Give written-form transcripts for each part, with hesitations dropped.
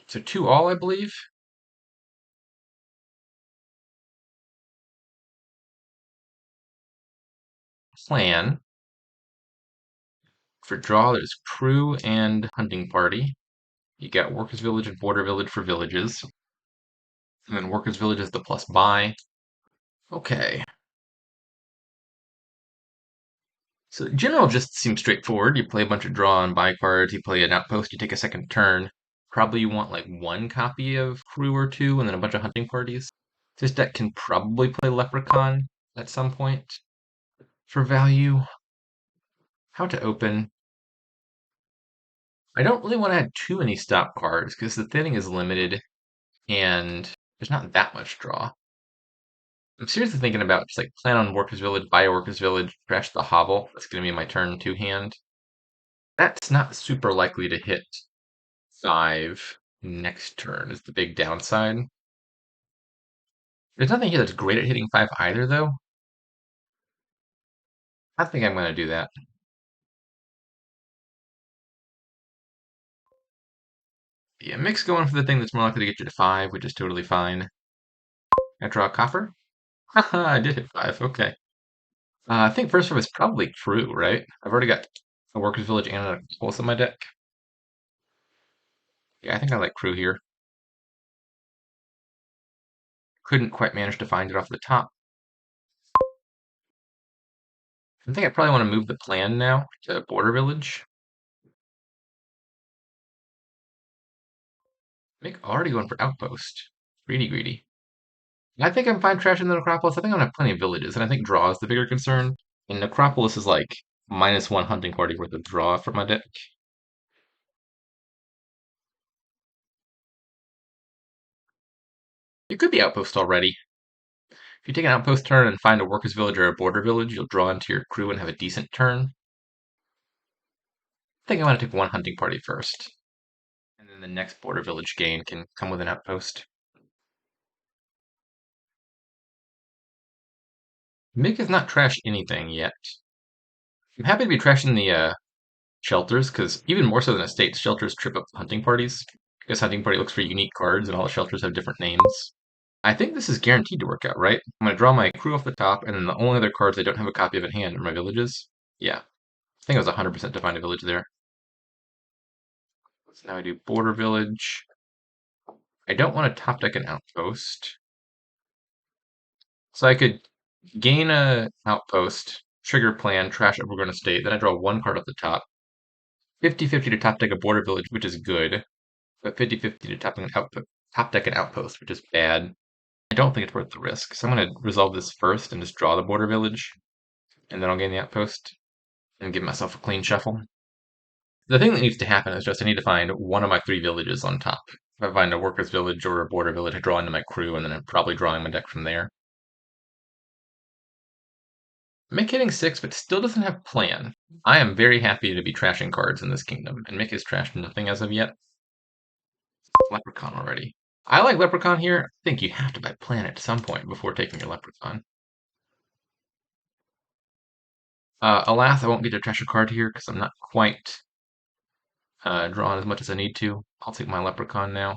So 2 all, I believe. Plan. For draw, there's crew and hunting party. You got workers' village and border village for villages. And then workers' village is the plus buy. Okay. So general just seems straightforward. You play a bunch of draw and buy cards, you play an outpost, you take a second turn. Probably you want like one copy of crew or two, and then a bunch of hunting parties. This deck can probably play Leprechaun at some point for value. How to open. I don't really want to add too many stop cards because the thinning is limited and there's not that much draw. I'm seriously thinking about just like plan on Workers Village, buy a Workers Village, trash the Hovel. That's going to be my turn 2 hand. That's not super likely to hit 5 next turn, is the big downside. There's nothing here that's great at hitting 5 either, though. I think I'm going to do that. Yeah, mix going for the thing that's more likely to get you to 5, which is totally fine. I draw a copper. Haha, I did hit 5. Okay. I think first one is probably true, right? I've already got a Workers Village and a Pulse in my deck. Yeah, I think I like crew here. Couldn't quite manage to find it off the top. I think I probably want to move the plan now to Border Village. Mick already going for Outpost. Greedy, greedy. I think I'm fine trashing the Necropolis. I think I'm gonna have plenty of villages, and I think draw is the bigger concern. And Necropolis is like -1 hunting party worth of draw for my deck. You could be Outpost already. If you take an Outpost turn and find a Workers Village or a Border Village, you'll draw into your crew and have a decent turn. I think I want to take one hunting party first. And then the next Border Village gain can come with an Outpost. Mick has not trashed anything yet. I'm happy to be trashing the shelters, because even more so than estates, shelters trip up hunting parties. Because hunting party looks for unique cards, and all the shelters have different names. I think this is guaranteed to work out, right? I'm going to draw my crew off the top, and then the only other cards I don't have a copy of in hand are my villages. Yeah, I think it was 100% to find a village there. So now I do border village. I don't want to top deck an outpost. So I could gain a outpost, trigger plan, trash overgrown estate, then I draw one card off the top. 50-50 to top deck a border village, which is good, but 50-50 to top deck an outpost, which is bad. I don't think it's worth the risk, so I'm going to resolve this first and just draw the border village, and then I'll gain the outpost and give myself a clean shuffle. The thing that needs to happen is just I need to find one of my 3 villages on top. If I find a workers village or a border village, I draw into my crew, and then I'm probably drawing my deck from there. Mick hitting 6, but still doesn't have plan. I am very happy to be trashing cards in this kingdom, and Mick has trashed nothing as of yet. Leprechaun already. I like Leprechaun here. I think you have to buy plan at some point before taking your Leprechaun. Alas, I won't get to trash a card here because I'm not quite drawing as much as I need to. I'll take my Leprechaun now.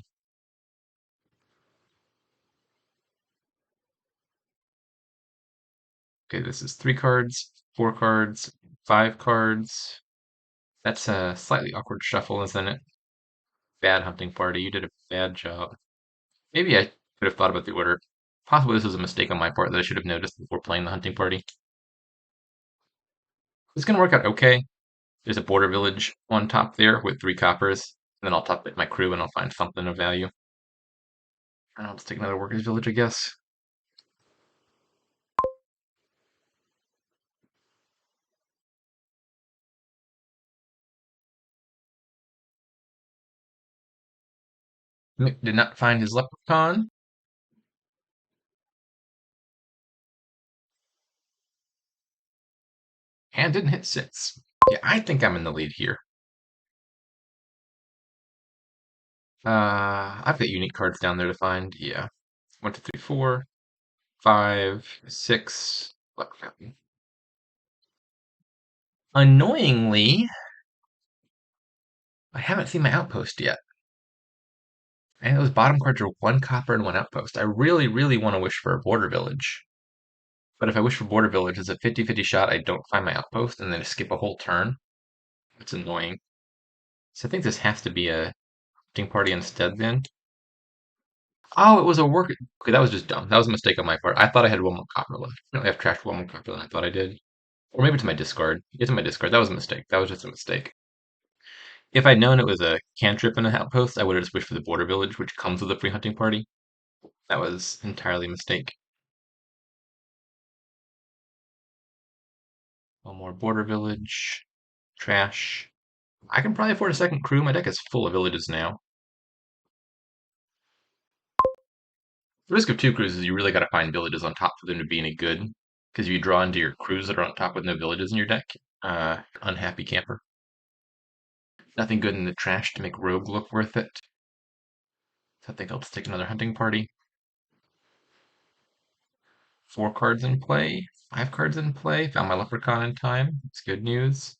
Okay, this is 3 cards, 4 cards, 5 cards. That's a slightly awkward shuffle, isn't it? Bad hunting party. You did a bad job. Maybe I could have thought about the order. Possibly this was a mistake on my part that I should have noticed before playing the hunting party. It's going to work out okay. There's a border village on top there with 3 coppers. And then I'll top it my crew and I'll find something of value. And I'll just take another workers village, I guess. Mick did not find his leprechaun. And didn't hit 6. Yeah, I think I'm in the lead here. I've got unique cards down there to find. Yeah. 1, 2, 3, 4, 5, 6. Leprechaun. Annoyingly, I haven't seen my outpost yet. And those bottom cards are one copper and one outpost. I really, really want to wish for a border village. But if I wish for border village, it's a 50-50 shot I don't find my outpost and then skip a whole turn. It's annoying. So I think this has to be a hunting party instead then. Oh, it was a work. Okay, that was just dumb. That was a mistake on my part. I thought I had one more copper left. No, I have trashed one more copper than I thought I did. Or maybe it's my discard. It's my discard. That was a mistake. That was just a mistake. If I'd known it was a cantrip and a outpost, I would have just wished for the border village, which comes with a free hunting party. That was entirely a mistake. One more border village. Trash. I can probably afford a second crew. My deck is full of villages now. The risk of two crews is you really got to find villages on top for them to be any good. Because if you draw into your crews that are on top with no villages in your deck, unhappy camper. Nothing good in the trash to make rogue look worth it. So I think I'll just take another hunting party. 4 cards in play. 5 cards in play. Found my leprechaun in time. It's good news.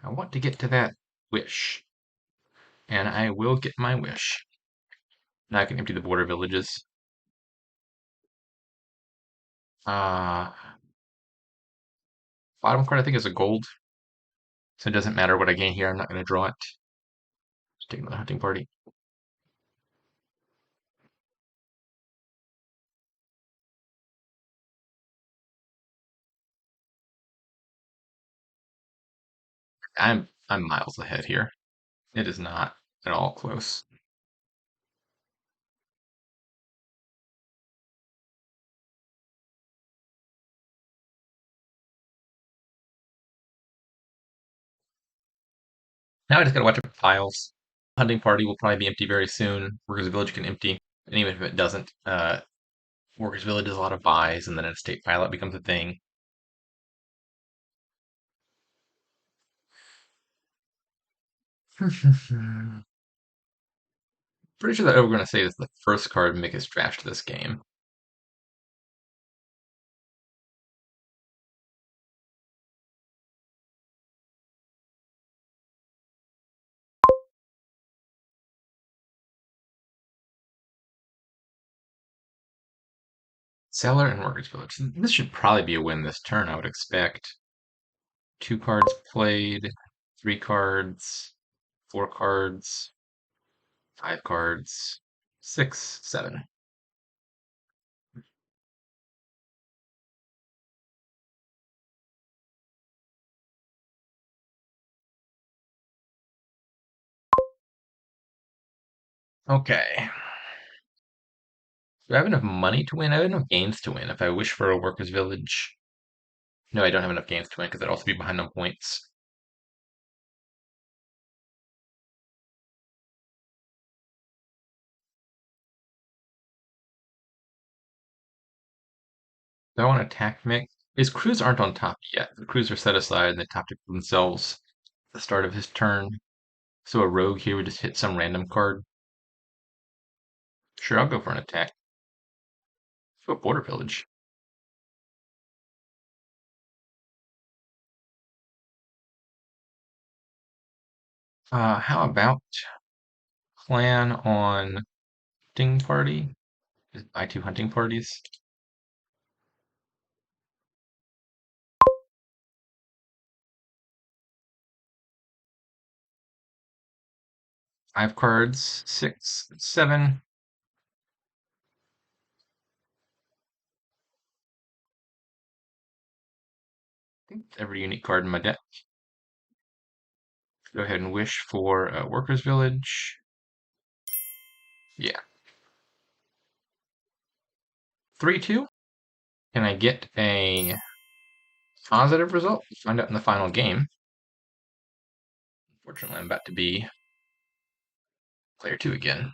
I want to get to that wish. And I will get my wish. Now I can empty the border villages. Uh, Bottom card I think is a gold. So it doesn't matter what I gain here. I'm not going to draw it. Just take another hunting party. I'm miles ahead here. It is not at all close. Now I just gotta watch out for files. Hunting party will probably be empty very soon. Workers Village can empty. And even if it doesn't, Workers Village does a lot of buys, and then an estate pilot becomes a thing. Pretty sure that what we're gonna say is the first card Mick has trashed this game. Seller and Workers Village. This should probably be a win this turn, I would expect. 2 cards played, 3 cards, 4 cards, 5 cards, 6, 7. Okay. Do I have enough money to win? I have enough gains to win if I wish for a Workers Village. No, I don't have enough gains to win because I'd also be behind on points. Do I want to attack Mick? His crews aren't on top yet. The crews are set aside and they top deck themselves at the start of his turn. So a rogue here would just hit some random card. Sure, I'll go for an attack. Let's go Border Village. How about plan on hunting party? Just buy 2 hunting parties. 5 cards, 6, 7. I think every unique card in my deck. Go ahead and wish for a Workers Village. Yeah. 3-2. Can I get a positive result? We'll find out in the final game. Unfortunately, I'm about to be player 2 again.